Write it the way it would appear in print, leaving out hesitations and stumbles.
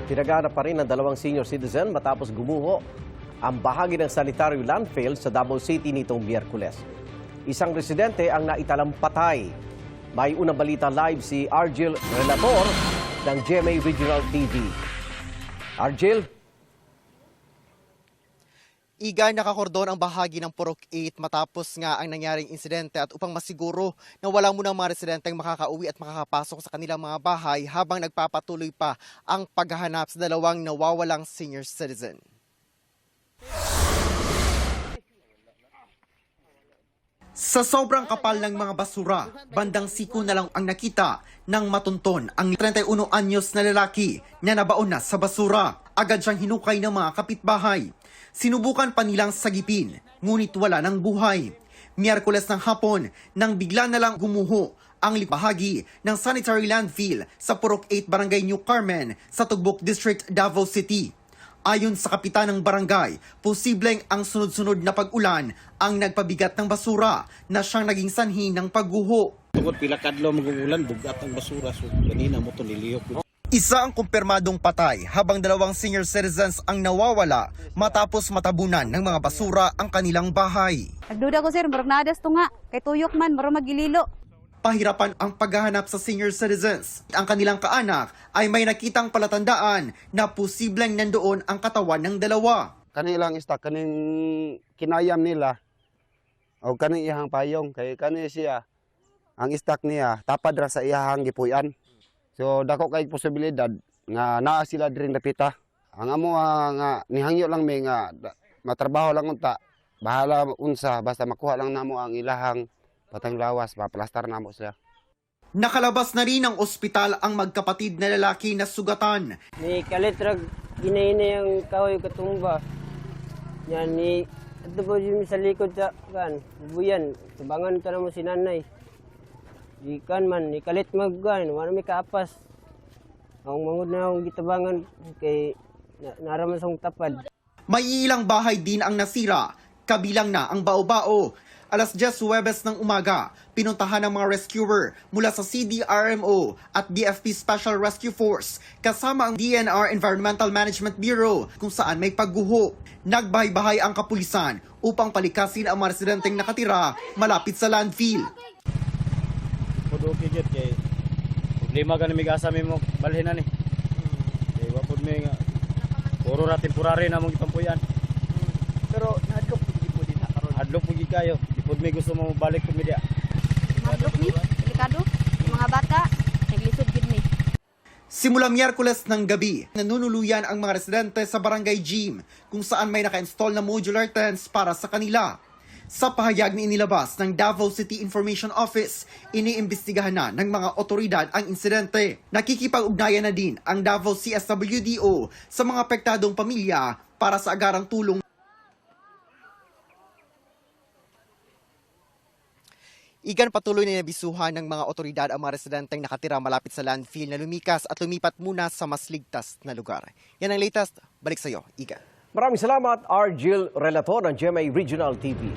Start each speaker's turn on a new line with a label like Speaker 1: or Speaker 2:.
Speaker 1: Pinaghanap pa rin ng dalawang senior citizen matapos gumuho ang bahagi ng sanitary landfill sa Davao City nitong Miyerkules. Isang residente ang naitalang patay. May unang balita live si Argel Relator ng GMA Regional TV. Argel?
Speaker 2: Iga, nakakordon ang bahagi ng Purok 8 matapos nga ang nangyaring insidente at upang masiguro na wala munang mga residenteng makakauwi at makakapasok sa kanilang mga bahay habang nagpapatuloy pa ang paghahanap sa dalawang nawawalang senior citizen. Sa sobrang kapal ng mga basura, bandang siko na lang ang nakita nang matunton ang 31 anyos na lalaki na nabaon na sa basura. Agad siyang hinukay ng mga kapitbahay. Sinubukan pa nilang sagipin, ngunit wala ng buhay. Miyerkules ng hapon, nang bigla na lang gumuho ang bahagi ng sanitary landfill sa Purok 8 Barangay New Carmen sa Tugbok District, Davao City. Ayon sa kapitan ng barangay, posibleng ang sunod-sunod na pag-ulan ang nagpabigat ng basura na siyang naging sanhi ng pagguho.
Speaker 3: Tungod pila kadlaw mag-uulan, bugat ang basura. So ganina mo to niliyok.
Speaker 2: Isa ang kumpirmadong patay habang dalawang senior citizens ang nawawala matapos matabunan ng mga basura ang kanilang bahay.
Speaker 4: Nagduda ko sir, marag nadas to nga. Kay tuyok man, marag magililo.
Speaker 2: Pahirapan ang paghahanap sa senior citizens. Ang kanilang kaanak ay may nakitang palatandaan na posibleng nandoon ang katawan ng dalawa.
Speaker 5: Kanilang istak, kaning kinayam nila, o kaning iyahang payong, kay kani siya, ang istak niya, tapad ra sa iyahang gipuyan. So dako kay posibilidad nga naa sila diri dapita. Ang amo nga nihangyo lang may nga matrabaho lang unta. Bahala unsa basta makuha lang namo ang ilahang patang lawas, maplastar namo sila.
Speaker 2: Nakalabas na rin ng ospital ang magkapatid na lalaki na sugatan.
Speaker 6: Ni kalitrag ginaina yung kahoy katumba. Yan ni ato po yung sa likod sa kan buyan. Tubangan ka na mo si nanay. Di kan man, ni kalit maggan, wala may kaapas. Ang mangod na akong gitabangan kay naraman sa tapad.
Speaker 2: May ilang bahay din ang nasira, kabilang na ang bao-bao. Alas 10 Huwebes ng umaga, pinuntahan ng mga rescuer mula sa CDRMO at BFP Special Rescue Force kasama ang DNR Environmental Management Bureau kung saan may pagguho. Nagbahay-bahay ang kapulisan upang palikasin ang mga residenteng nakatira malapit sa landfill.
Speaker 3: Okay, kay problema ka na may kasami mo balhin na ni. Kaya wapod may nga puro ra temporary na mong itampuyan.
Speaker 2: Pero nadlok po din na karon.
Speaker 3: Adlok po gid kayo. Di pod may gusto mo balik po media.
Speaker 4: Madlok ni, delikado. Yung mga bata, naglisod gid ni.
Speaker 2: Simula Miyerkules ng gabi, nanunuluyan ang mga residente sa Barangay Gym kung saan may naka-install na modular tents para sa kanila. Sa pahayag na inilabas ng Davao City Information Office, iniimbestigahan na ng mga otoridad ang insidente. Nakikipag-ugnayan na din ang Davao CSWDO sa mga apektadong pamilya para sa agarang tulong. Igan, patuloy na nabisuhan ng mga otoridad ang mga residenteng nakatira malapit sa landfill na lumikas at lumipat muna sa mas ligtas na lugar. Yan ang latest. Balik sa iyo, Igan.
Speaker 1: Maraming salamat, Argel Relator ng GMA Regional TV.